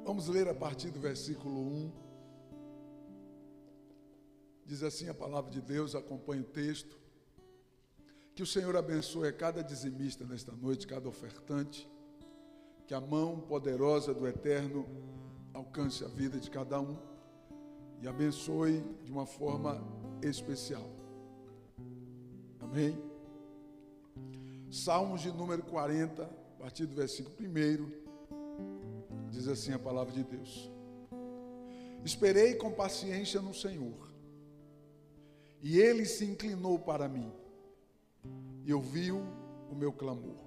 Vamos ler a partir do versículo 1. Diz assim a palavra de Deus, acompanha o texto. Que o Senhor abençoe a cada dizimista nesta noite, cada ofertante. Que a mão poderosa do Eterno alcance a vida de cada um e abençoe de uma forma especial. Amém? Salmos de número 40, a partir do versículo 1, diz assim a palavra de Deus. Esperei com paciência no Senhor, e Ele se inclinou para mim, e ouviu o meu clamor.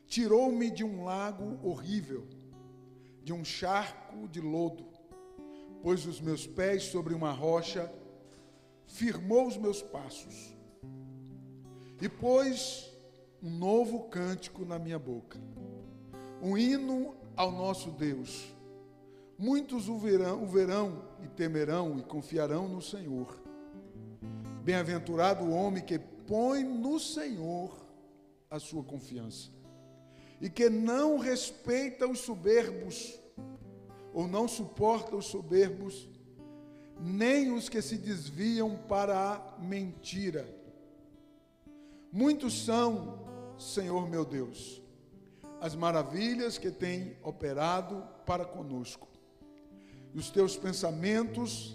Tirou-me de um lago horrível, de um charco de lodo, pôs os meus pés sobre uma rocha, firmou os meus passos, e pôs um novo cântico na minha boca, um hino ao nosso Deus. Muitos o verão e temerão e confiarão no Senhor. Bem-aventurado o homem que põe no Senhor a sua confiança e que não respeita os soberbos, ou não suporta os soberbos, nem os que se desviam para a mentira. Muitos são, Senhor meu Deus, as maravilhas que tem operado para conosco. E os teus pensamentos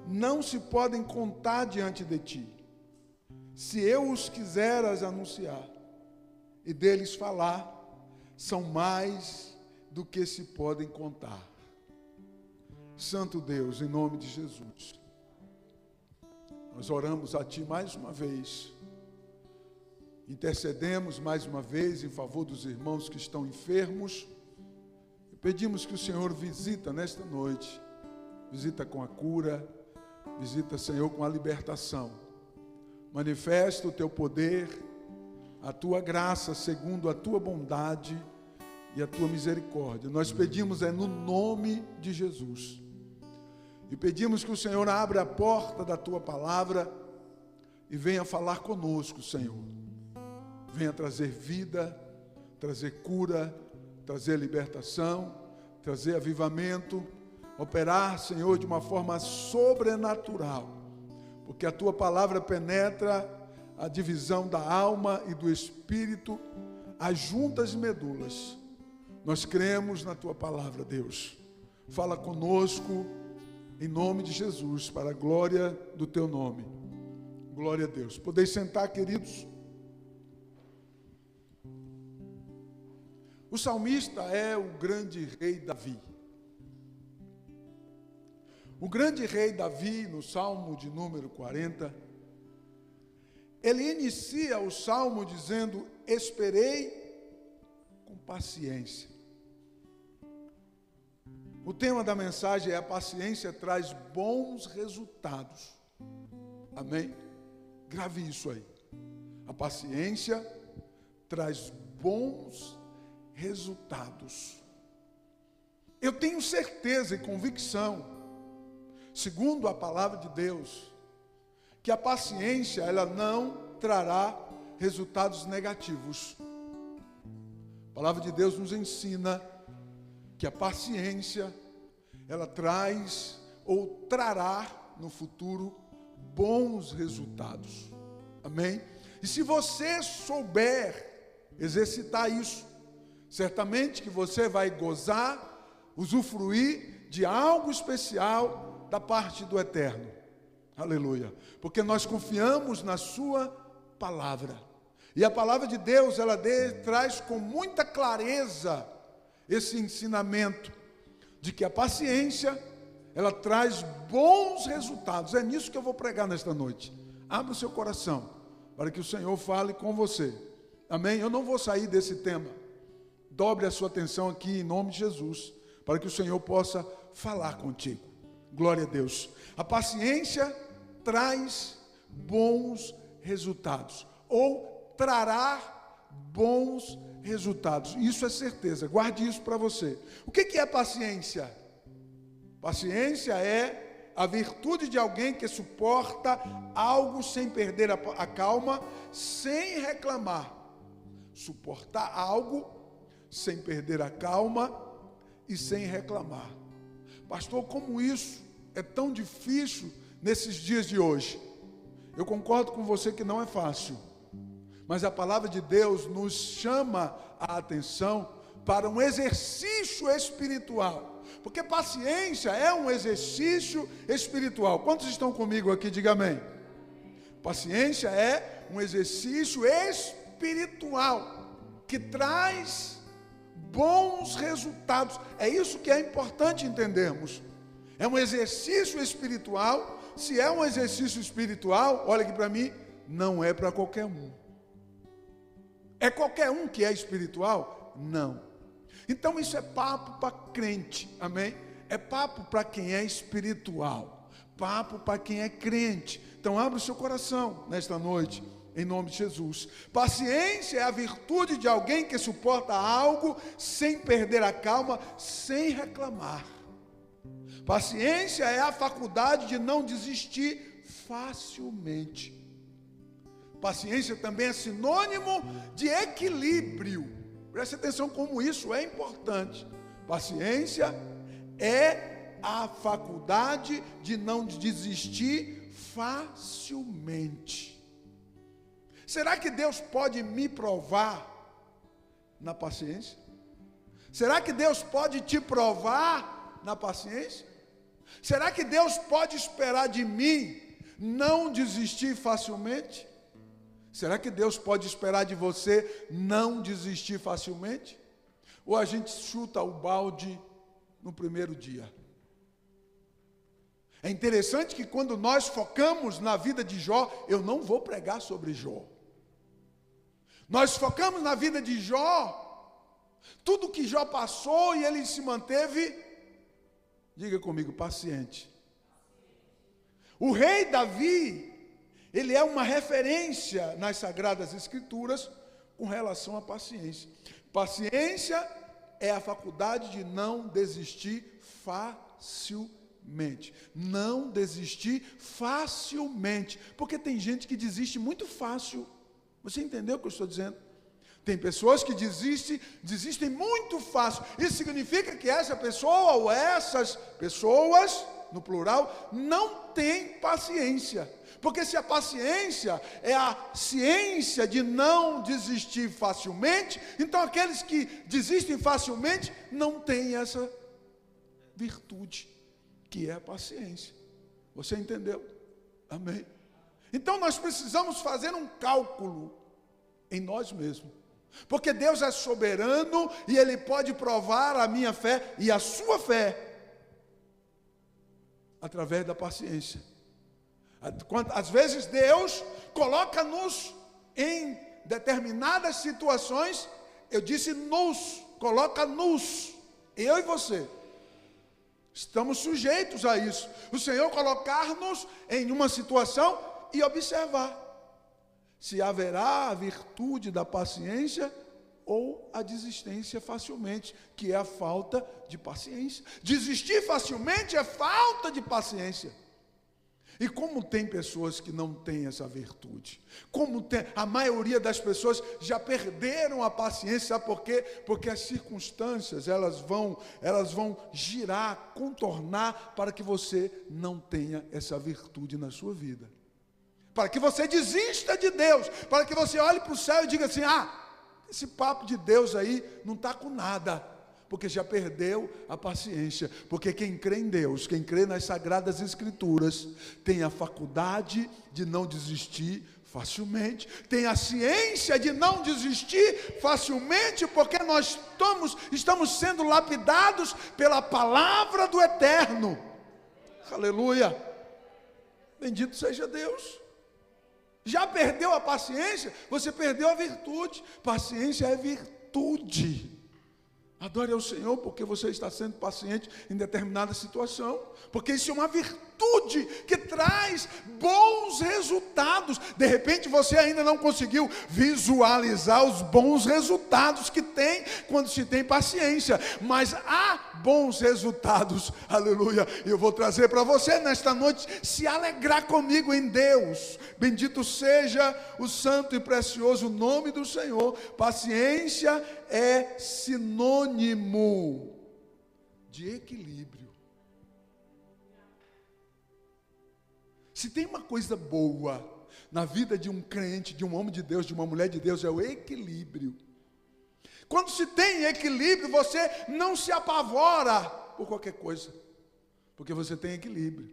não se podem contar diante de ti. Se eu os quiseras anunciar e deles falar, são mais do que se podem contar. Santo Deus, em nome de Jesus, nós oramos a ti mais uma vez. Intercedemos mais uma vez em favor dos irmãos que estão enfermos e pedimos que o Senhor visita nesta noite, visita com a cura, visita, Senhor, com a libertação. Manifesta o teu poder, a tua graça segundo a tua bondade e a tua misericórdia. Nós pedimos no nome de Jesus. E pedimos que o Senhor abra a porta da tua palavra e venha falar conosco, Senhor. Venha trazer vida, trazer cura, trazer libertação, trazer avivamento, operar, Senhor, de uma forma sobrenatural, porque a tua palavra penetra a divisão da alma e do espírito, as juntas e medulas. Nós cremos na tua palavra, Deus. Fala conosco, em nome de Jesus, para a glória do teu nome. Glória a Deus. Podeis sentar, queridos. O salmista é o grande rei Davi. O grande rei Davi, no Salmo de número 40, ele inicia o Salmo dizendo: esperei com paciência. O tema da mensagem é: a paciência traz bons resultados. Amém? Grave isso aí. A paciência traz bons resultados. Eu tenho certeza e convicção, segundo a palavra de Deus, que a paciência, ela não trará resultados negativos. A palavra de Deus nos ensina que a paciência, ela traz ou trará no futuro bons resultados. Amém? E se você souber exercitar isso, certamente que você vai gozar, usufruir de algo especial da parte do Eterno. Aleluia. Porque nós confiamos na sua palavra. E a palavra de Deus, ela traz com muita clareza esse ensinamento de que a paciência, ela traz bons resultados. É nisso que eu vou pregar nesta noite. Abra o seu coração para que o Senhor fale com você. Amém? Eu não vou sair desse tema. Dobre a sua atenção aqui em nome de Jesus, para que o Senhor possa falar contigo. Glória a Deus. A paciência traz bons resultados, ou trará bons resultados. Isso é certeza, guarde isso para você. O que é paciência? Paciência é a virtude de alguém que suporta algo sem perder a calma, sem reclamar. Suportar algo sem perder a calma e sem reclamar. Pastor, como isso é tão difícil nesses dias de hoje? Eu concordo com você que não é fácil, mas a palavra de Deus nos chama a atenção para um exercício espiritual, porque paciência é um exercício espiritual. Quantos estão comigo aqui? Diga amém. Paciência é um exercício espiritual que traz bons resultados. É isso que é importante entendermos. É um exercício espiritual. Se é um exercício espiritual, olha aqui para mim, não é para qualquer um. É qualquer um que é espiritual? Não. Então isso é papo para crente, amém? É papo para quem é espiritual, papo para quem é crente. Então abra o seu coração nesta noite, em nome de Jesus. Paciência é a virtude de alguém que suporta algo sem perder a calma, sem reclamar. Paciência é a faculdade de não desistir facilmente. Paciência também é sinônimo de equilíbrio. Preste atenção como isso é importante. Paciência é a faculdade de não desistir facilmente. Será que Deus pode me provar na paciência? Será que Deus pode te provar na paciência? Será que Deus pode esperar de mim não desistir facilmente? Será que Deus pode esperar de você não desistir facilmente? Ou a gente chuta o balde no primeiro dia? É interessante que quando nós focamos na vida de Jó, eu não vou pregar sobre Jó. Nós focamos na vida de Jó, tudo que Jó passou e ele se manteve, diga comigo, paciente. O rei Davi, ele é uma referência nas Sagradas Escrituras com relação à paciência. Paciência é a faculdade de não desistir facilmente. Não desistir facilmente. Porque tem gente que desiste muito fácil. Você entendeu o que eu estou dizendo? Tem pessoas que desistem muito fácil. Isso significa que essa pessoa ou essas pessoas, no plural, não têm paciência. Porque se a paciência é a ciência de não desistir facilmente, então aqueles que desistem facilmente não têm essa virtude, que é a paciência. Você entendeu? Amém? Então nós precisamos fazer um cálculo em nós mesmos. Porque Deus é soberano e Ele pode provar a minha fé e a sua fé através da paciência. Às vezes Deus coloca-nos em determinadas situações, eu disse coloca-nos, eu e você, estamos sujeitos a isso. O Senhor colocar-nos em uma situação e observar se haverá a virtude da paciência ou a desistência facilmente, que é a falta de paciência. Desistir facilmente é falta de paciência. E como tem pessoas que não têm essa virtude? A maioria das pessoas já perderam a paciência, sabe por quê? Porque as circunstâncias, elas vão girar, contornar, para que você não tenha essa virtude na sua vida. Para que você desista de Deus, para que você olhe para o céu e diga assim, esse papo de Deus aí não está com nada. Porque já perdeu a paciência. Porque quem crê em Deus, quem crê nas Sagradas Escrituras, tem a faculdade de não desistir facilmente, tem a ciência de não desistir facilmente, porque nós estamos sendo lapidados pela palavra do Eterno. Aleluia! Bendito seja Deus. Já perdeu a paciência? Você perdeu a virtude. Paciência é virtude. Adore ao Senhor porque você está sendo paciente em determinada situação, porque isso é uma virtude que traz bons resultados. De repente você ainda não conseguiu visualizar os bons resultados que tem quando se tem paciência, mas há bons resultados, aleluia. E eu vou trazer para você nesta noite se alegrar comigo em Deus. Bendito seja o santo e precioso nome do Senhor. Paciência é sinônimo de equilíbrio. Se tem uma coisa boa na vida de um crente, de um homem de Deus, de uma mulher de Deus, é o equilíbrio. Quando se tem equilíbrio, você não se apavora por qualquer coisa, porque você tem equilíbrio.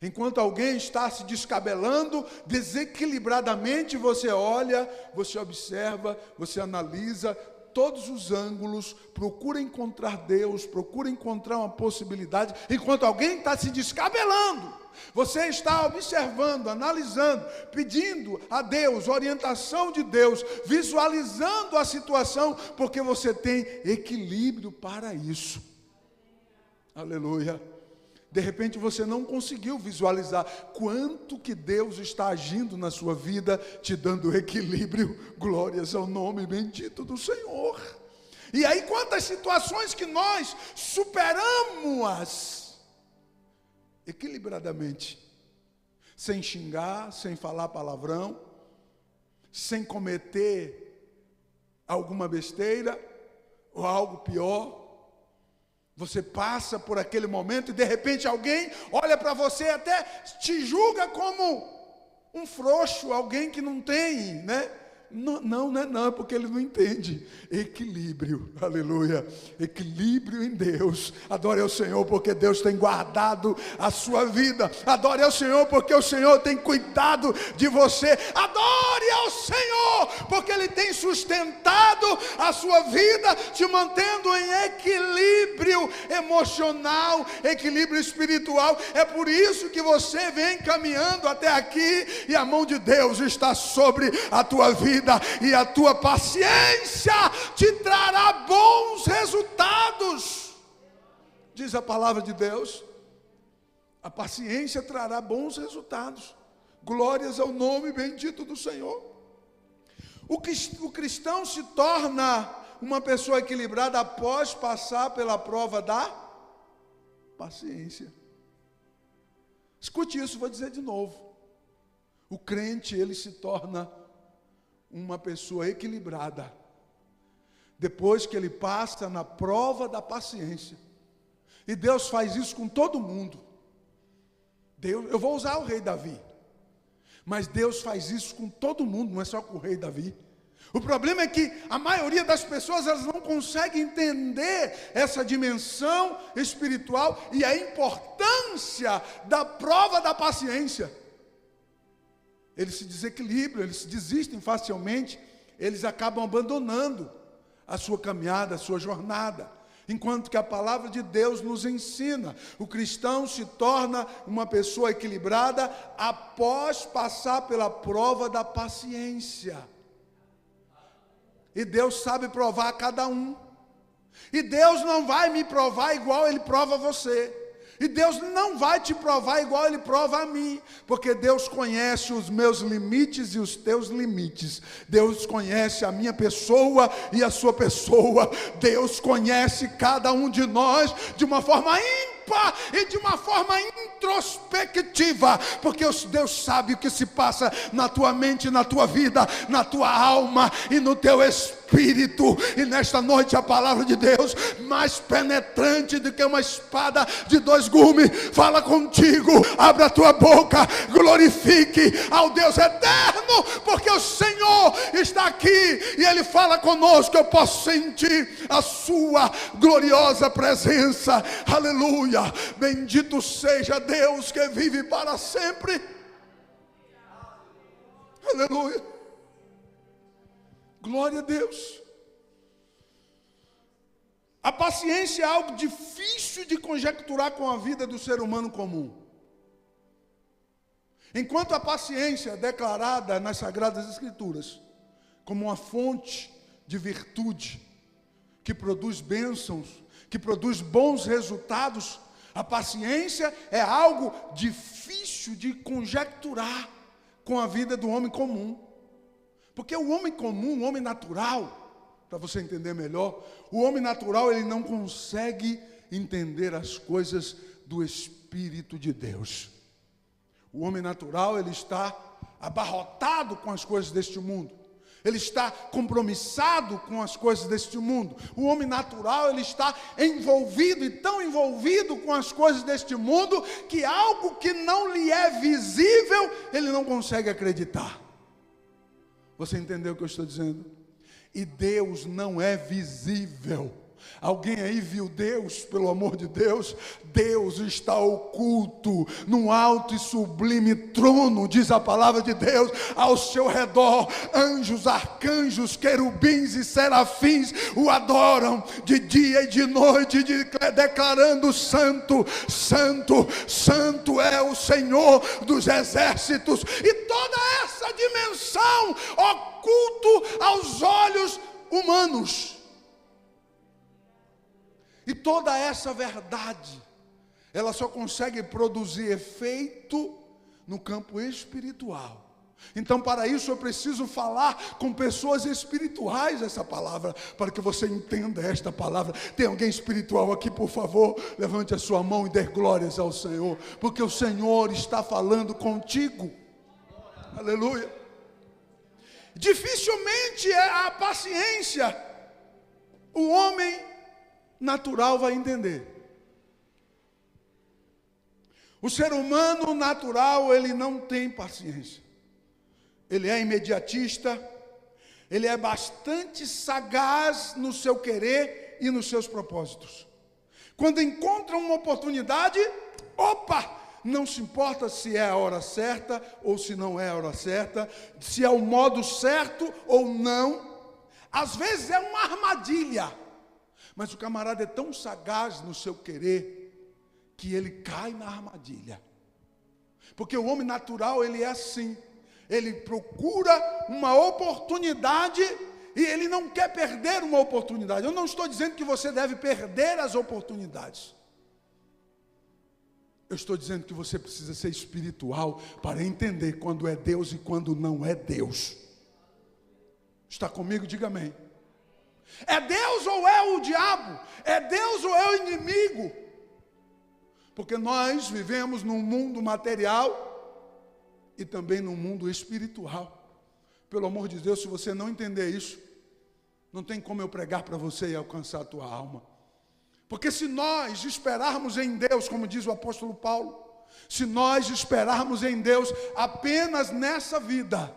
Enquanto alguém está se descabelando desequilibradamente, você olha, você observa, você analisa todos os ângulos, procura encontrar Deus, procura encontrar uma possibilidade. Enquanto alguém está se descabelando, você está observando, analisando, pedindo a Deus, orientação de Deus, visualizando a situação, porque você tem equilíbrio para isso. Aleluia. De repente você não conseguiu visualizar quanto que Deus está agindo na sua vida, te dando equilíbrio. Glórias ao nome bendito do Senhor. E aí quantas situações que nós superamos equilibradamente, sem xingar, sem falar palavrão, sem cometer alguma besteira ou algo pior. Você passa por aquele momento e de repente alguém olha para você e até te julga como um frouxo, alguém que não tem, né? Não, porque ele não entende. Equilíbrio, aleluia. Equilíbrio em Deus. Adore ao Senhor porque Deus tem guardado a sua vida. Adore ao Senhor porque o Senhor tem cuidado de você. Adore ao Senhor porque Ele tem sustentado a sua vida, te mantendo em equilíbrio emocional, equilíbrio espiritual. É por isso que você vem caminhando até aqui e a mão de Deus está sobre a tua vida. E a tua paciência te trará bons resultados. Diz a palavra de Deus. A paciência trará bons resultados. Glórias ao nome bendito do Senhor. O cristão se torna uma pessoa equilibrada após passar pela prova da paciência. Escute isso, vou dizer de novo. O crente, ele se torna uma pessoa equilibrada depois que ele passa na prova da paciência. E Deus faz isso com todo mundo. Eu vou usar o rei Davi, mas Deus faz isso com todo mundo, não é só com o rei Davi. O problema é que a maioria das pessoas, elas não conseguem entender essa dimensão espiritual e a importância da prova da paciência. Eles se desequilibram, eles se desistem facilmente, eles acabam abandonando a sua caminhada, a sua jornada. Enquanto que a palavra de Deus nos ensina, o cristão se torna uma pessoa equilibrada após passar pela prova da paciência. E Deus sabe provar cada um. E Deus não vai me provar igual Ele prova você. E Deus não vai te provar igual Ele prova a mim, porque Deus conhece os meus limites e os teus limites. Deus conhece a minha pessoa e a sua pessoa. Deus conhece cada um de nós de uma forma ímpar e de uma forma introspectiva, porque Deus sabe o que se passa na tua mente, na tua vida, na tua alma e no teu espírito. E nesta noite a palavra de Deus, mais penetrante do que uma espada de dois gumes, fala contigo. Abre a tua boca, glorifique ao Deus eterno, porque o Senhor está aqui e Ele fala conosco. Eu posso sentir a sua gloriosa presença. Aleluia. Bendito seja Deus que vive para sempre. Aleluia. Glória a Deus. A paciência é algo difícil de conjecturar com a vida do ser humano comum. Enquanto a paciência é declarada nas Sagradas Escrituras como uma fonte de virtude, que produz bênçãos, que produz bons resultados, a paciência é algo difícil de conjecturar com a vida do homem comum. Porque o homem comum, o homem natural, para você entender melhor, o homem natural, ele não consegue entender as coisas do Espírito de Deus. O homem natural, ele está abarrotado com as coisas deste mundo. Ele está compromissado com as coisas deste mundo. O homem natural, ele está envolvido e tão envolvido com as coisas deste mundo que algo que não lhe é visível, ele não consegue acreditar. Você entendeu o que eu estou dizendo? E Deus não é visível. Alguém aí viu Deus, pelo amor de Deus? Deus está oculto num alto e sublime trono, diz a palavra de Deus. Ao seu redor, anjos, arcanjos, querubins e serafins o adoram de dia e de noite, declarando: Santo, Santo, Santo é o Senhor dos exércitos. E toda essa dimensão oculto aos olhos humanos. E toda essa verdade, ela só consegue produzir efeito no campo espiritual. Então, para isso, eu preciso falar com pessoas espirituais essa palavra, para que você entenda esta palavra. Tem alguém espiritual aqui, por favor? Levante a sua mão e dê glórias ao Senhor, porque o Senhor está falando contigo. Aleluia. Dificilmente é a paciência o homem natural vai entender. O ser humano natural, ele não tem paciência. Ele é imediatista, ele é bastante sagaz no seu querer e nos seus propósitos. Quando encontra uma oportunidade, não se importa se é a hora certa ou se não é a hora certa, se é o modo certo ou não. Às vezes é uma armadilha. Mas o camarada é tão sagaz no seu querer que ele cai na armadilha. Porque o homem natural, ele é assim. Ele procura uma oportunidade e ele não quer perder uma oportunidade. Eu não estou dizendo que você deve perder as oportunidades. Eu estou dizendo que você precisa ser espiritual para entender quando é Deus e quando não é Deus. Está comigo? Diga amém. É Deus ou é o diabo? É Deus ou é o inimigo? Porque nós vivemos num mundo material e também num mundo espiritual. Pelo amor de Deus, se você não entender isso, não tem como eu pregar para você e alcançar a tua alma. Porque se nós esperarmos em Deus, como diz o apóstolo Paulo, se nós esperarmos em Deus apenas nessa vida,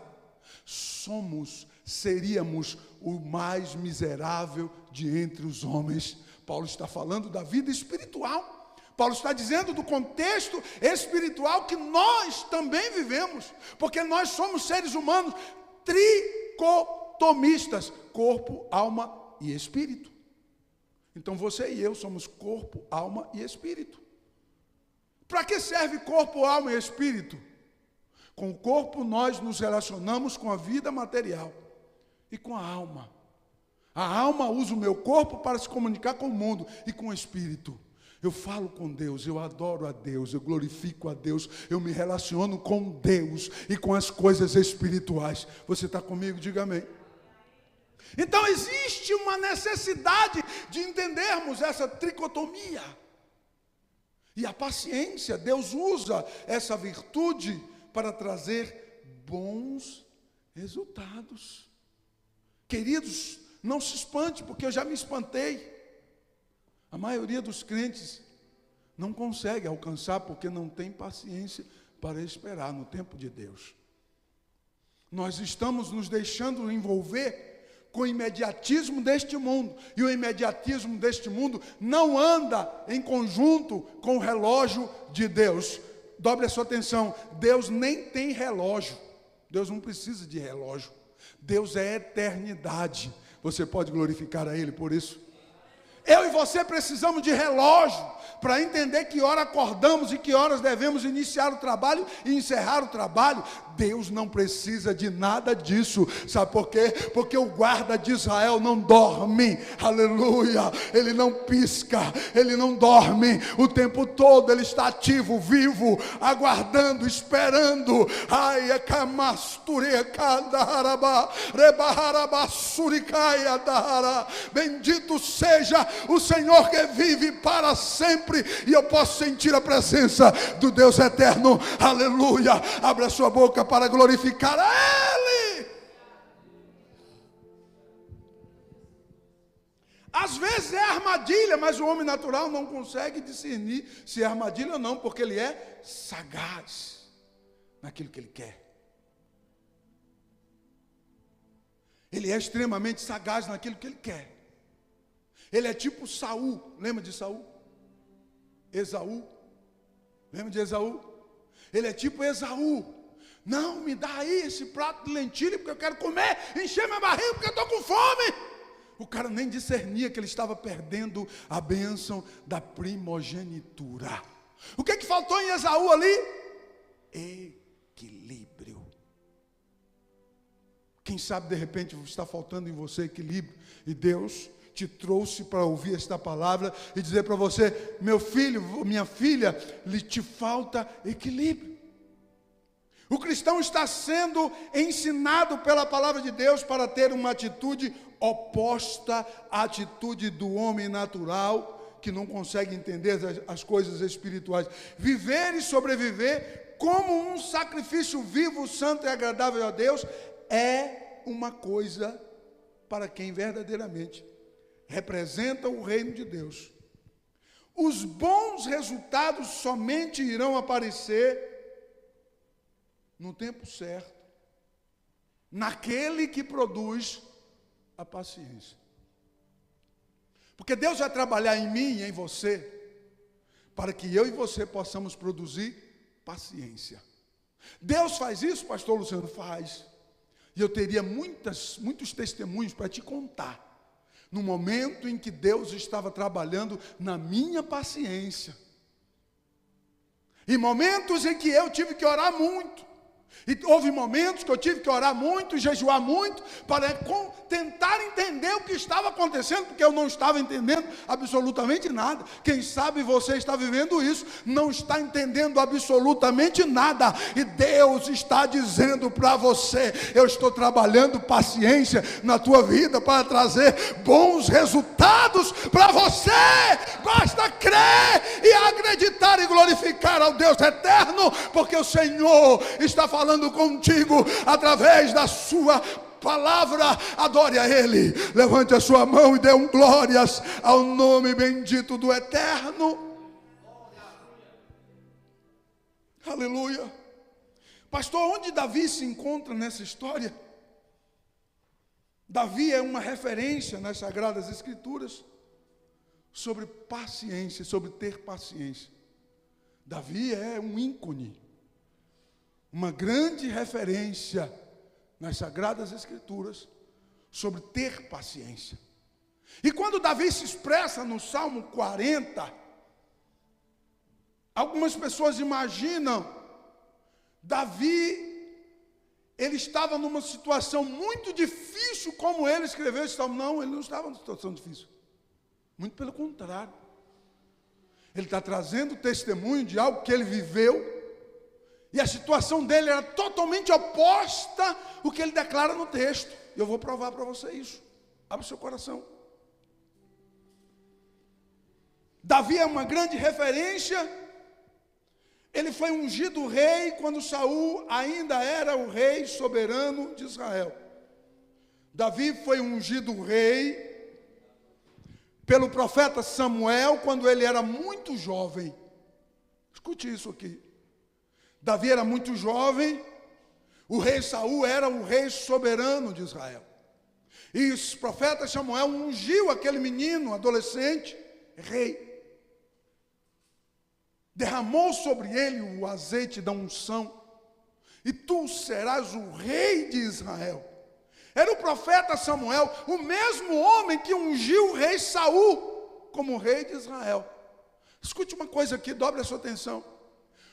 seríamos o mais miserável de entre os homens. Paulo está falando da vida espiritual. Paulo está dizendo do contexto espiritual que nós também vivemos, porque nós somos seres humanos tricotomistas, corpo, alma e espírito. Então você e eu somos corpo, alma e espírito. Para que serve corpo, alma e espírito? Com o corpo nós nos relacionamos com a vida material e com a alma. A alma usa o meu corpo para se comunicar com o mundo e com o espírito. Eu falo com Deus, eu adoro a Deus, eu glorifico a Deus, eu me relaciono com Deus e com as coisas espirituais. Você está comigo? Diga amém. Então existe uma necessidade de entendermos essa tricotomia. E a paciência, Deus usa essa virtude para trazer bons resultados. Queridos, não se espante, porque eu já me espantei. A maioria dos crentes não consegue alcançar porque não tem paciência para esperar no tempo de Deus. Nós estamos nos deixando envolver com o imediatismo deste mundo. E o imediatismo deste mundo não anda em conjunto com o relógio de Deus. Dobre a sua atenção, Deus nem tem relógio. Deus não precisa de relógio. Deus é eternidade. Você pode glorificar a Ele por isso? Eu e você precisamos de relógio para entender que hora acordamos e que horas devemos iniciar o trabalho e encerrar o trabalho. Deus não precisa de nada disso. Sabe por quê? Porque o guarda de Israel não dorme. Aleluia. Ele não pisca, ele não dorme. O tempo todo ele está ativo, vivo, aguardando, esperando. Ai, bendito seja o Senhor que vive para sempre. E eu posso sentir a presença do Deus eterno. Aleluia. Abra sua boca para glorificar a Ele. Às vezes é armadilha, mas o homem natural não consegue discernir se é armadilha ou não, porque ele é sagaz naquilo que ele quer. Ele é extremamente sagaz naquilo que ele quer. Ele é tipo Saul. Lembra de Saul? Esaú. Lembra de Esaú? Ele é tipo Esaú. Não, me dá aí esse prato de lentilha porque eu quero comer, encher minha barriga porque eu estou com fome. O cara nem discernia que ele estava perdendo a bênção da primogenitura. O que faltou em Esaú ali? Equilíbrio. Quem sabe de repente está faltando em você equilíbrio e Deus te trouxe para ouvir esta palavra e dizer para você: meu filho, minha filha, lhe te falta equilíbrio. O cristão está sendo ensinado pela palavra de Deus para ter uma atitude oposta à atitude do homem natural, que não consegue entender as coisas espirituais. Viver e sobreviver como um sacrifício vivo, santo e agradável a Deus é uma coisa para quem verdadeiramente representa o reino de Deus. Os bons resultados somente irão aparecer no tempo certo, naquele que produz a paciência. Porque Deus vai trabalhar em mim e em você, para que eu e você possamos produzir paciência. Deus faz isso, pastor Luciano? Faz. E eu teria muitos testemunhos para te contar, no momento em que Deus estava trabalhando na minha paciência. Em momentos em que eu tive que orar muito. E houve momentos que eu tive que orar muito, jejuar muito, para tentar entender o que estava acontecendo, porque eu não estava entendendo absolutamente nada. Quem sabe você está vivendo isso, não está entendendo absolutamente nada, e Deus está dizendo para você: eu estou trabalhando paciência na tua vida para trazer bons resultados para você. Basta crer e acreditar e glorificar ao Deus eterno, porque o Senhor está falando contigo através da sua palavra. Adore a Ele, levante a sua mão e dê glórias ao nome bendito do Eterno. Aleluia. Pastor, onde Davi se encontra nessa história? Davi é uma referência nas Sagradas Escrituras sobre paciência, sobre ter paciência. Davi é um ícone, uma grande referência nas Sagradas Escrituras sobre ter paciência. E quando Davi se expressa no Salmo 40, algumas pessoas imaginam Davi, ele estava numa situação muito difícil, como ele escreveu esse Salmo. Não, ele não estava numa situação difícil, muito pelo contrário. Ele está trazendo testemunho de algo que ele viveu, e a situação dele era totalmente oposta ao que ele declara no texto. E eu vou provar para você isso. Abre o seu coração. Davi é uma grande referência. Ele foi ungido rei quando Saul ainda era o rei soberano de Israel. Davi foi ungido rei pelo profeta Samuel quando ele era muito jovem. Escute isso aqui. Davi era muito jovem, o rei Saul era o rei soberano de Israel. E o profeta Samuel ungiu aquele menino, adolescente, rei. Derramou sobre ele o azeite da unção. E tu serás o rei de Israel. Era o profeta Samuel, o mesmo homem que ungiu o rei Saul como rei de Israel. Escute uma coisa aqui, dobre a sua atenção.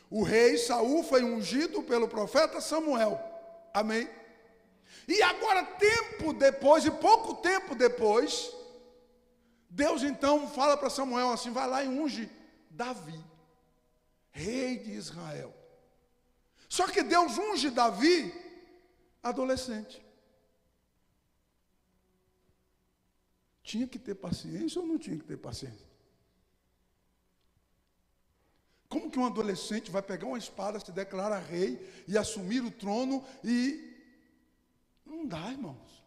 O rei Saul foi ungido pelo profeta Samuel. Amém? E agora, tempo depois, e pouco tempo depois, Deus então fala para Samuel assim: vai lá e unge Davi, rei de Israel. Só que Deus unge Davi adolescente. Tinha que ter paciência ou não tinha que ter paciência? Como que um adolescente vai pegar uma espada, se declara rei e assumir o trono e... Não dá, irmãos.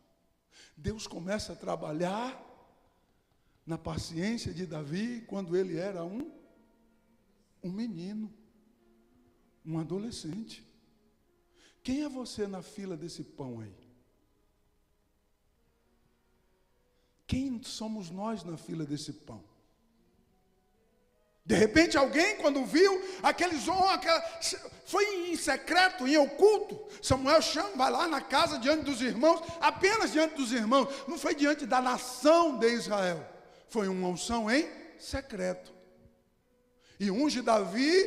Deus começa a trabalhar na paciência de Davi quando ele era um menino, um adolescente. Quem é você na fila desse pão aí? Quem somos nós na fila desse pão? De repente alguém, quando viu aqueles homens, foi em secreto, em oculto. Samuel chama, vai lá na casa diante dos irmãos, apenas diante dos irmãos. Não foi diante da nação de Israel. Foi uma unção em secreto. E unge Davi.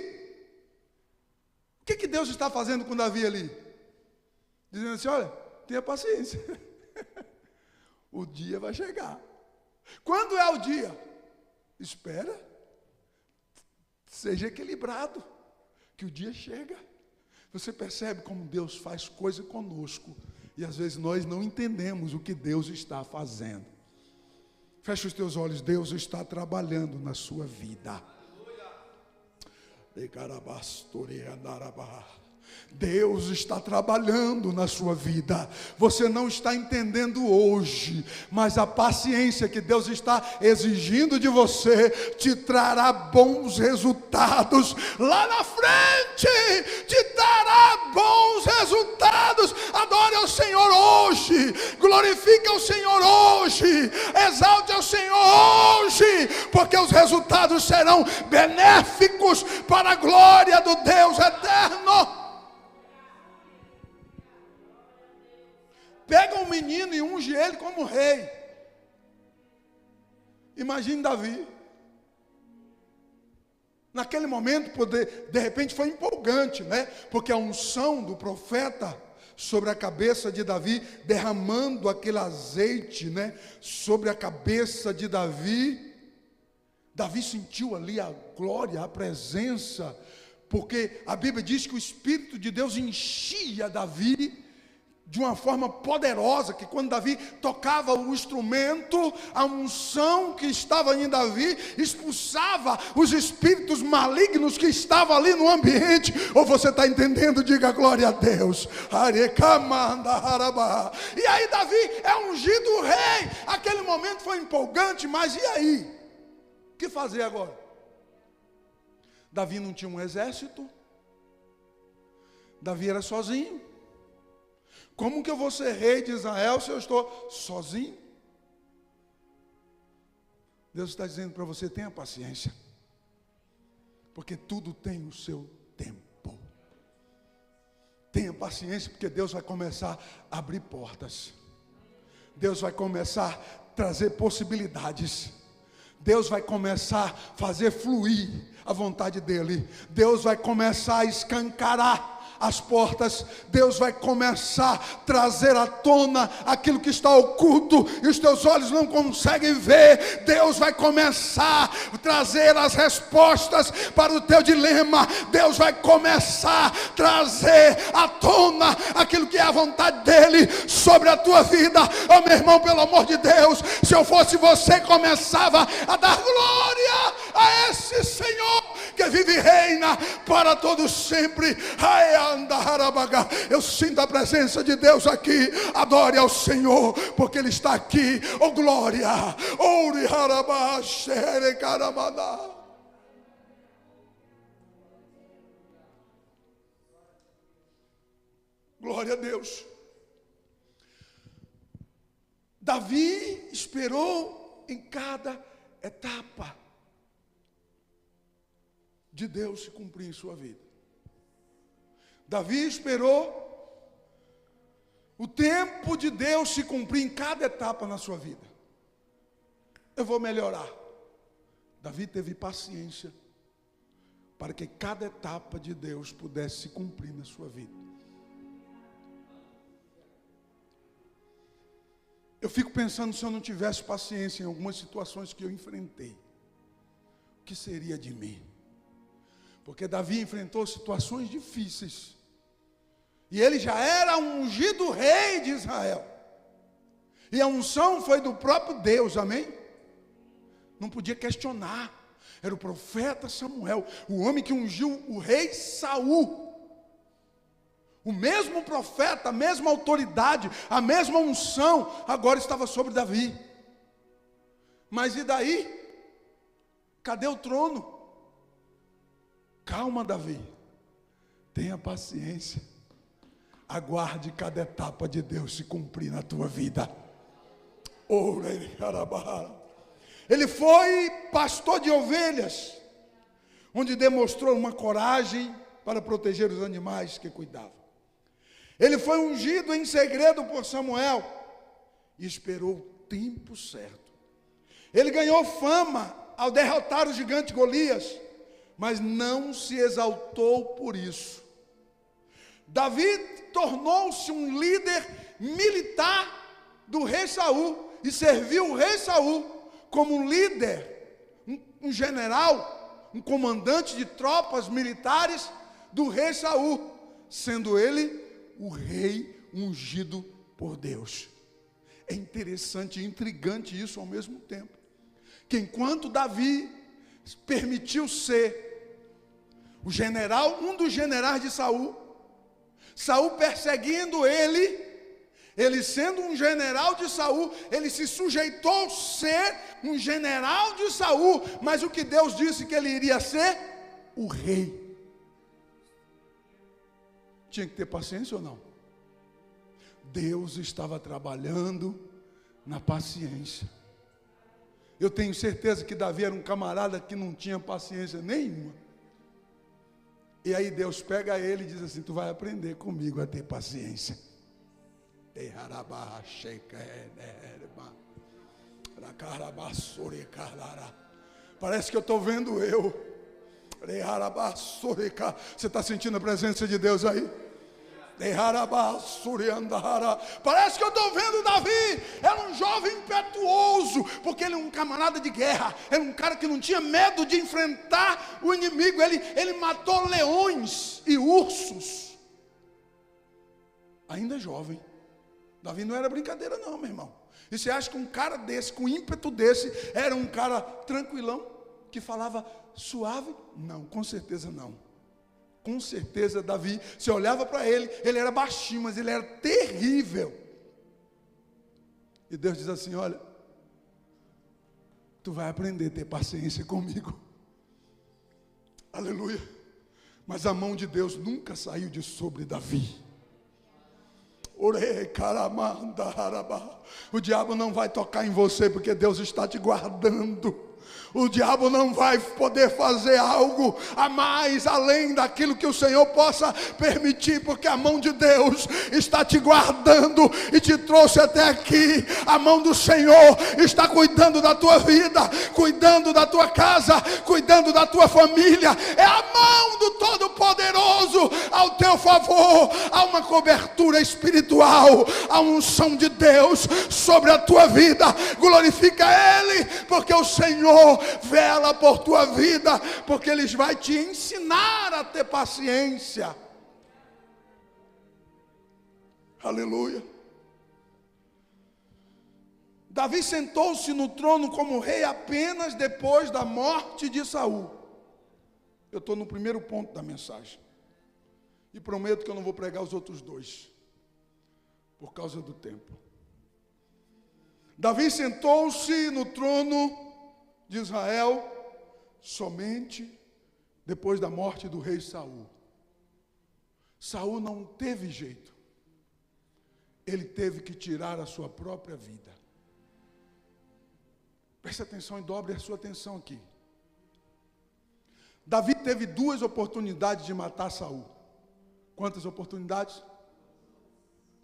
O que Deus está fazendo com Davi ali? Dizendo assim, olha, tenha paciência. O dia vai chegar. Quando é o dia? Espera. Seja equilibrado, que o dia chega. Você percebe como Deus faz coisa conosco, e às vezes nós não entendemos o que Deus está fazendo. Feche os teus olhos, Deus está trabalhando na sua vida. Deus está trabalhando na sua vida. Você não está entendendo hoje, mas a paciência que Deus está exigindo de você te trará bons resultados lá na frente. Te trará bons resultados. Adore ao Senhor hoje, glorifique ao Senhor hoje, exalte ao Senhor hoje, porque os resultados serão benéficos para a glória do Deus eterno. Pega um menino e unge ele como rei. Imagine Davi. Naquele momento, de repente foi empolgante, né? Porque a unção do profeta sobre a cabeça de Davi, derramando aquele azeite, né? Sobre a cabeça de Davi. Davi sentiu ali a glória, a presença, porque a Bíblia diz que o Espírito de Deus enchia Davi de uma forma poderosa, que quando Davi tocava o instrumento, a unção que estava em Davi expulsava os espíritos malignos que estavam ali no ambiente. Ou você está entendendo? Diga glória a Deus. E aí Davi é ungido rei. Aquele momento foi empolgante, mas e aí? O que fazer agora? Davi não tinha um exército. Davi era sozinho. Como que eu vou ser rei de Israel se eu estou sozinho? Deus está dizendo para você, tenha paciência, porque tudo tem o seu tempo. Tenha paciência, porque Deus vai começar a abrir portas. Deus vai começar a trazer possibilidades. Deus vai começar a fazer fluir a vontade dEle. Deus vai começar a escancarar as portas. Deus vai começar a trazer à tona aquilo que está oculto e os teus olhos não conseguem ver. Deus vai começar a trazer as respostas para o teu dilema. Deus vai começar a trazer à tona aquilo que é a vontade dEle sobre a tua vida. Oh, meu irmão, pelo amor de Deus, se eu fosse você, começava a dar glória a esse Senhor que vive e reina para todos sempre. Eu sinto a presença de Deus aqui. Adore ao Senhor, porque Ele está aqui. Oh glória. Glória a Deus. Davi esperou em cada etapa de Deus se cumprir em sua vida. Davi esperou o tempo de Deus se cumprir em cada etapa na sua vida. Eu vou melhorar. Davi teve paciência para que cada etapa de Deus pudesse se cumprir na sua vida. Eu fico pensando, se eu não tivesse paciência em algumas situações que eu enfrentei, o que seria de mim? Porque Davi enfrentou situações difíceis. E ele já era um ungido rei de Israel. E a unção foi do próprio Deus, amém? Não podia questionar. Era o profeta Samuel, o homem que ungiu o rei Saul. O mesmo profeta, a mesma autoridade, a mesma unção, agora estava sobre Davi. Mas e daí? Cadê o trono? Calma, Davi. Tenha paciência. Aguarde cada etapa de Deus se cumprir na tua vida. Ele foi pastor de ovelhas, onde demonstrou uma coragem para proteger os animais que cuidava. Ele foi ungido em segredo por Samuel e esperou o tempo certo. Ele ganhou fama ao derrotar o gigante Golias, mas não se exaltou por isso. Davi tornou-se um líder militar do rei Saul e serviu o rei Saul como um líder, um general, um comandante de tropas militares do rei Saul, sendo ele o rei ungido por Deus. É interessante e intrigante isso ao mesmo tempo, que enquanto Davi permitiu ser o general, um dos generais de Saul, Saul perseguindo ele sendo um general de Saul, ele se sujeitou a ser um general de Saul, mas o que Deus disse que ele iria ser? O rei. Tinha que ter paciência ou não? Deus estava trabalhando na paciência. Eu tenho certeza que Davi era um camarada que não tinha paciência nenhuma. E aí Deus pega ele e diz assim: tu vai aprender comigo a ter paciência. Parece que eu estou vendo eu. Você está sentindo a presença de Deus aí? Parece que eu estou vendo Davi. Era um jovem impetuoso, porque ele é um camarada de guerra. Era um cara que não tinha medo de enfrentar o inimigo. Ele matou leões e ursos, ainda jovem. Davi não era brincadeira não, meu irmão. E você acha que um cara desse, com ímpeto desse, era um cara tranquilão, que falava suave? Não, com certeza não. Com certeza Davi, você olhava para ele era baixinho, mas ele era terrível. E Deus diz assim: olha, tu vai aprender a ter paciência comigo. Aleluia. Mas a mão de Deus nunca saiu de sobre Davi. O diabo não vai tocar em você, porque Deus está te guardando. O diabo não vai poder fazer algo a mais, além daquilo que o Senhor possa permitir, porque a mão de Deus está te guardando e te trouxe até aqui. A mão do Senhor está cuidando da tua vida, cuidando da tua casa, cuidando da tua família. É a mão do Todo-Poderoso ao teu favor. Há uma cobertura espiritual, há uma unção de Deus sobre a tua vida. Glorifica Ele, porque o Senhor vela por tua vida, porque Ele vai te ensinar a ter paciência. Aleluia. Davi sentou-se no trono como rei apenas depois da morte de Saul. Eu estou no primeiro ponto da mensagem, e prometo que eu não vou pregar os outros dois, por causa do tempo. Davi sentou-se no trono de Israel somente depois da morte do rei Saul. Saul não teve jeito. Ele teve que tirar a sua própria vida. Preste atenção e dobre a sua atenção aqui. Davi teve 2 oportunidades de matar Saul. Quantas oportunidades?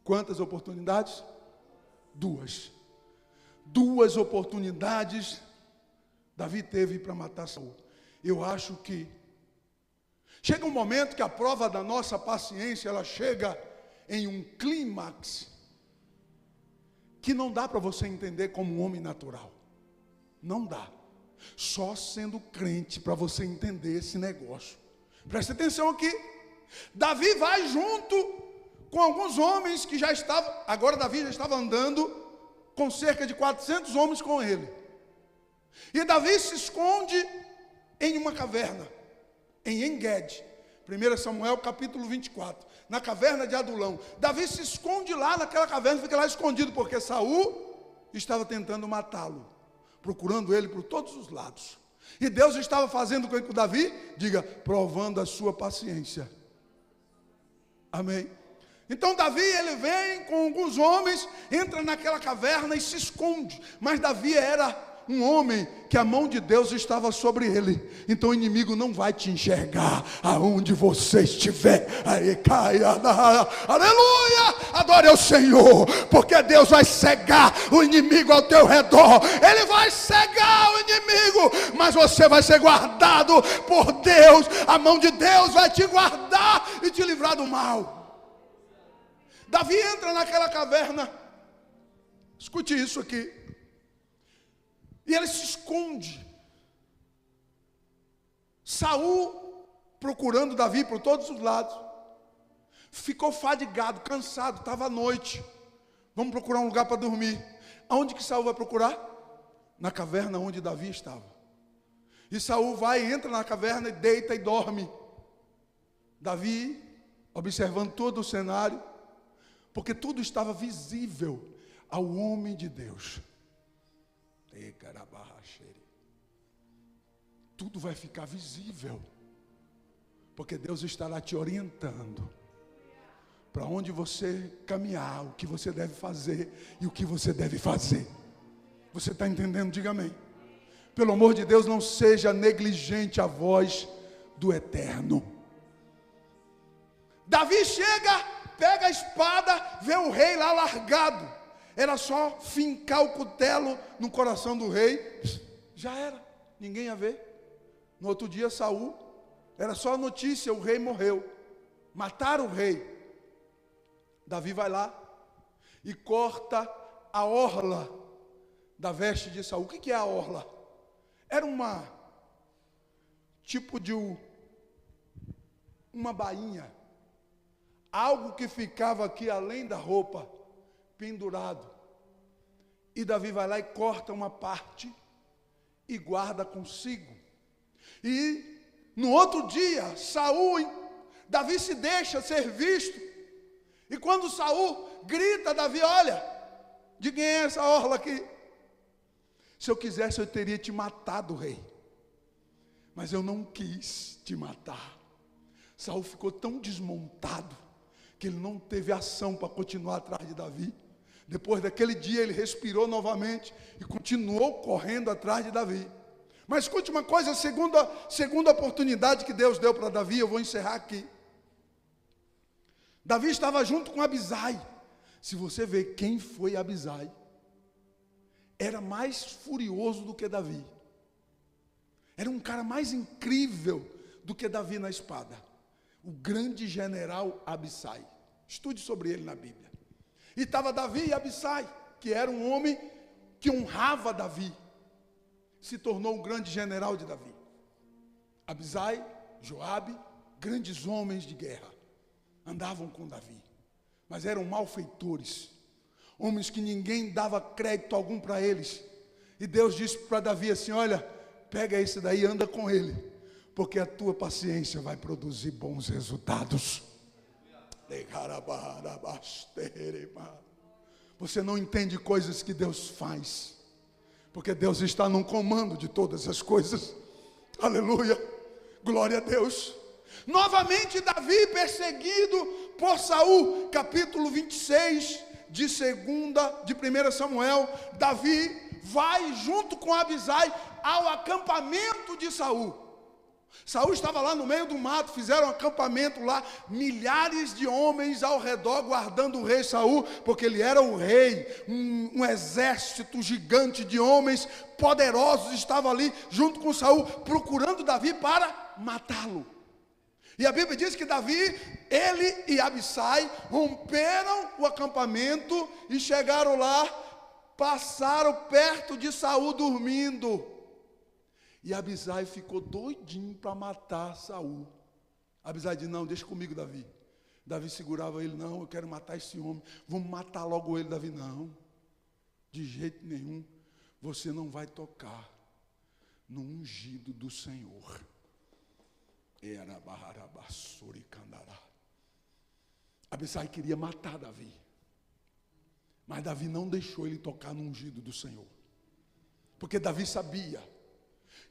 Quantas oportunidades? 2. 2 oportunidades Davi teve para matar Saul. Eu acho que chega um momento que a prova da nossa paciência, ela chega em um clímax que não dá para você entender como um homem natural. Não dá. Só sendo crente para você entender esse negócio. Preste atenção aqui. Davi vai junto com alguns homens que já estavam, agora Davi já estava andando com cerca de 400 homens com ele. E Davi se esconde em uma caverna, em En-Gedi. 1 Samuel capítulo 24, na caverna de Adulão. Davi se esconde lá naquela caverna, fica lá escondido, porque Saul estava tentando matá-lo. procurando ele por todos os lados. E Deus estava fazendo com Davi, diga, provando a sua paciência. Amém? Então Davi, ele vem com alguns homens, entra naquela caverna e se esconde. Mas Davi era um homem que a mão de Deus estava sobre ele. Então o inimigo não vai te enxergar aonde você estiver. Aí caia, aleluia, adore ao Senhor, porque Deus vai cegar o inimigo ao teu redor. Ele vai cegar o inimigo, mas você vai ser guardado por Deus. A mão de Deus vai te guardar e te livrar do mal. Davi entra naquela caverna, escute isso aqui, e ele se esconde. Saul, procurando Davi por todos os lados, ficou fadigado, cansado, estava à noite. Vamos procurar um lugar para dormir. Aonde que Saul vai procurar? Na caverna onde Davi estava. E Saul vai, entra na caverna e deita e dorme. Davi, observando todo o cenário, porque tudo estava visível ao homem de Deus. Tudo vai ficar visível, porque Deus estará te orientando para onde você caminhar, o que você deve fazer e o que você deve fazer. Você está entendendo? Diga amém. Pelo amor de Deus, não seja negligente à voz do Eterno. Davi chega, pega a espada, vê o rei lá largado. Era só fincar o cutelo no coração do rei, já era, ninguém ia ver. No outro dia Saul, era só a notícia, o rei morreu, mataram o rei. Davi vai lá e corta a orla da veste de Saul. O que é a orla? Era tipo de uma bainha, algo que ficava aqui além da roupa, pendurado. E Davi vai lá e corta uma parte e guarda consigo. E no outro dia, Davi se deixa ser visto. E quando Saul grita, Davi, olha, de quem é essa orla aqui? Se eu quisesse, eu teria te matado, rei. Mas eu não quis te matar. Saul ficou tão desmontado que ele não teve ação para continuar atrás de Davi. Depois daquele dia ele respirou novamente e continuou correndo atrás de Davi. Mas escute uma coisa, segunda oportunidade que Deus deu para Davi, eu vou encerrar aqui. Davi estava junto com Abisai. Se você ver quem foi Abisai, era mais furioso do que Davi. Era um cara mais incrível do que Davi na espada. O grande general Abisai. Estude sobre ele na Bíblia. E estava Davi e Abisai, que era um homem que honrava Davi. Se tornou um grande general de Davi. Abisai, Joabe, grandes homens de guerra, andavam com Davi. Mas eram malfeitores. Homens que ninguém dava crédito algum para eles. E Deus disse para Davi assim, olha, pega esse daí e anda com ele. Porque a tua paciência vai produzir bons resultados. Você não entende coisas que Deus faz, porque Deus está no comando de todas as coisas. Aleluia, glória a Deus. Novamente Davi perseguido por Saul. Capítulo 26 de 1 Samuel. Davi vai junto com Abisai ao acampamento de Saul. Saul estava lá no meio do mato, fizeram um acampamento lá, milhares de homens ao redor guardando o rei Saul, porque ele era o rei, um exército gigante de homens poderosos estava ali junto com Saul, procurando Davi para matá-lo. E a Bíblia diz que Davi, ele e Abisai romperam o acampamento e chegaram lá, passaram perto de Saul dormindo. E Abisai ficou doidinho para matar Saul. Abisai disse, não, deixa comigo, Davi. Davi segurava ele, não, eu quero matar esse homem. Vamos matar logo ele, Davi. Não, de jeito nenhum. Você não vai tocar no ungido do Senhor. Abisai queria matar Davi. Mas Davi não deixou ele tocar no ungido do Senhor. Porque Davi sabia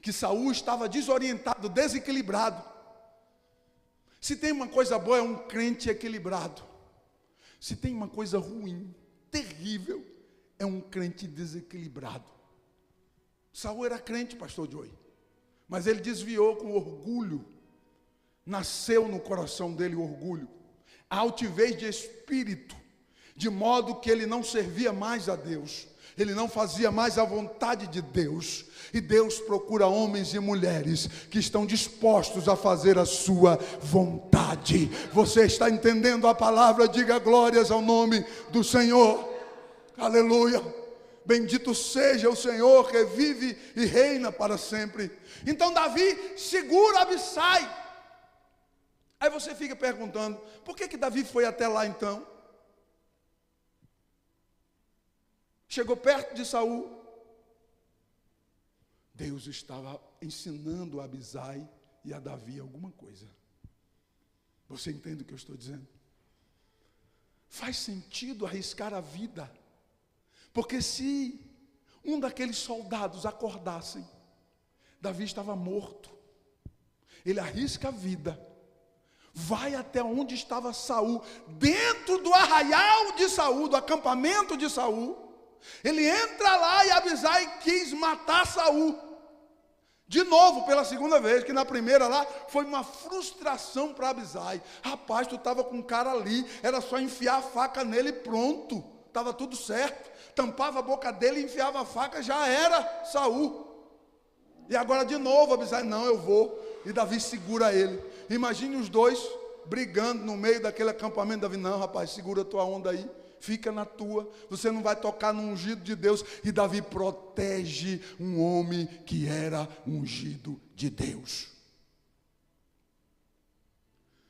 que Saul estava desorientado, desequilibrado. Se tem uma coisa boa, é um crente equilibrado. Se tem uma coisa ruim, terrível, é um crente desequilibrado. Saul era crente, pastor Joey, mas ele desviou com orgulho. Nasceu no coração dele o orgulho, a altivez de espírito, de modo que ele não servia mais a Deus, ele não fazia mais a vontade de Deus. E Deus procura homens e mulheres que estão dispostos a fazer a sua vontade. Você está entendendo a palavra? Diga glórias ao nome do Senhor. Aleluia. Bendito seja o Senhor que vive e reina para sempre. Então Davi segura Abissai. Aí você fica perguntando, por que Davi foi até lá então? Chegou perto de Saul. Deus estava ensinando a Abissai e a Davi alguma coisa. Você entende o que eu estou dizendo? Faz sentido arriscar a vida. Porque se um daqueles soldados acordassem, Davi estava morto. Ele arrisca a vida. Vai até onde estava Saul, dentro do arraial de Saul, do acampamento de Saul. Ele entra lá e Abissai quis matar Saul. De novo, pela segunda vez, que na primeira lá foi uma frustração para Abissai. Rapaz, tu estava com um cara ali, era só enfiar a faca nele e pronto. Estava tudo certo. Tampava a boca dele e enfiava a faca, já era Saul. E agora de novo Abissai, não, eu vou. E Davi segura ele. Imagine os dois brigando no meio daquele acampamento. Davi, não rapaz, segura a tua onda aí. Fica na tua, você não vai tocar no ungido de Deus. E Davi protege um homem que era ungido de Deus.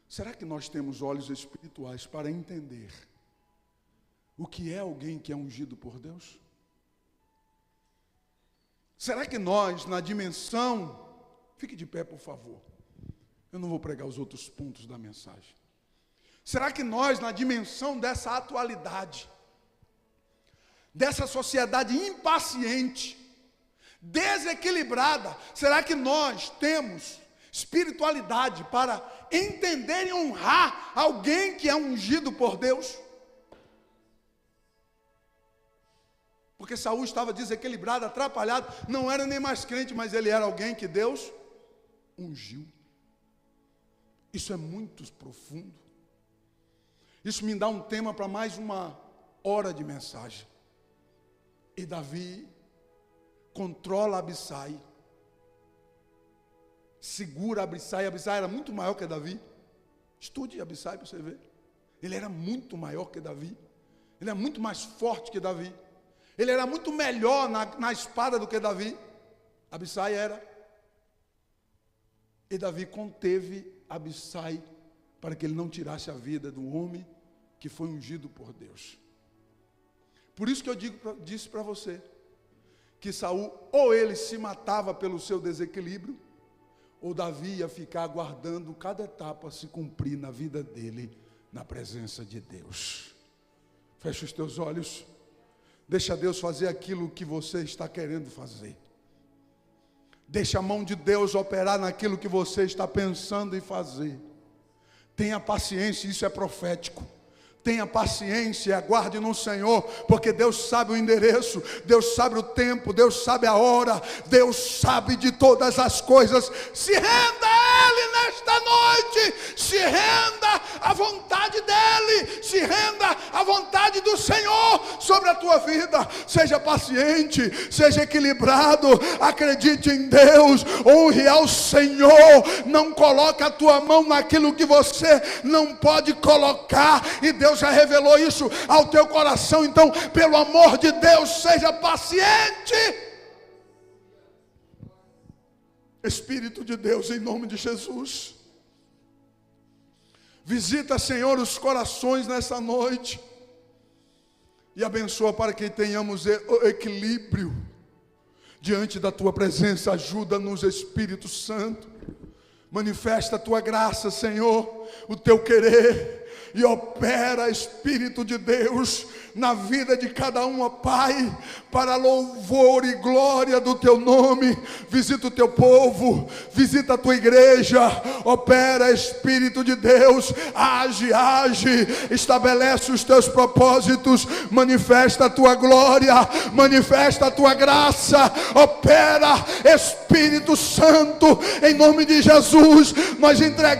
Será que nós temos olhos espirituais para entender o que é alguém que é ungido por Deus? Será que nós, na dimensão... Fique de pé, por favor. Eu não vou pregar os outros pontos da mensagem. Será que nós, na dimensão dessa atualidade, dessa sociedade impaciente, desequilibrada, será que nós temos espiritualidade para entender e honrar alguém que é ungido por Deus? Porque Saul estava desequilibrado, atrapalhado, não era nem mais crente, mas ele era alguém que Deus ungiu. Isso é muito profundo. Isso me dá um tema para mais uma hora de mensagem. E Davi controla Abissai, segura Abissai. Abissai era muito maior que Davi. Estude Abissai para você ver. Ele era muito maior que Davi. Ele era muito mais forte que Davi. Ele era muito melhor na espada do que Davi. Abissai era. E Davi conteve Abissai para que ele não tirasse a vida do homem que foi ungido por Deus. Por isso que eu disse para você que Saul, ou ele se matava pelo seu desequilíbrio, ou Davi ia ficar aguardando cada etapa se cumprir na vida dele, na presença de Deus. Fecha os teus olhos. Deixa Deus fazer aquilo que você está querendo fazer. Deixa a mão de Deus operar naquilo que você está pensando em fazer. Tenha paciência, isso é profético. Tenha paciência e aguarde no Senhor, porque Deus sabe o endereço, Deus sabe o tempo, Deus sabe a hora, Deus sabe de todas as coisas. Se renda a Ele nesta noite, se renda à vontade dEle, se renda à vontade do Senhor sobre a tua vida. Seja paciente, seja equilibrado, acredite em Deus, honre ao Senhor, não coloque a tua mão naquilo que você não pode colocar, e Deus já revelou isso ao teu coração. Então, pelo amor de Deus, seja paciente. Espírito de Deus, em nome de Jesus, visita, Senhor, os corações nessa noite e abençoa para que tenhamos o equilíbrio diante da tua presença. Ajuda-nos, Espírito Santo. Manifesta a tua graça, Senhor, o teu querer. E opera, Espírito de Deus, na vida de cada um, ó Pai, para louvor e glória do teu nome. Visita o teu povo, visita a tua igreja, opera, Espírito de Deus, age, estabelece os teus propósitos, manifesta a tua glória, manifesta a tua graça, opera, Espírito Santo, em nome de Jesus, nós entregamos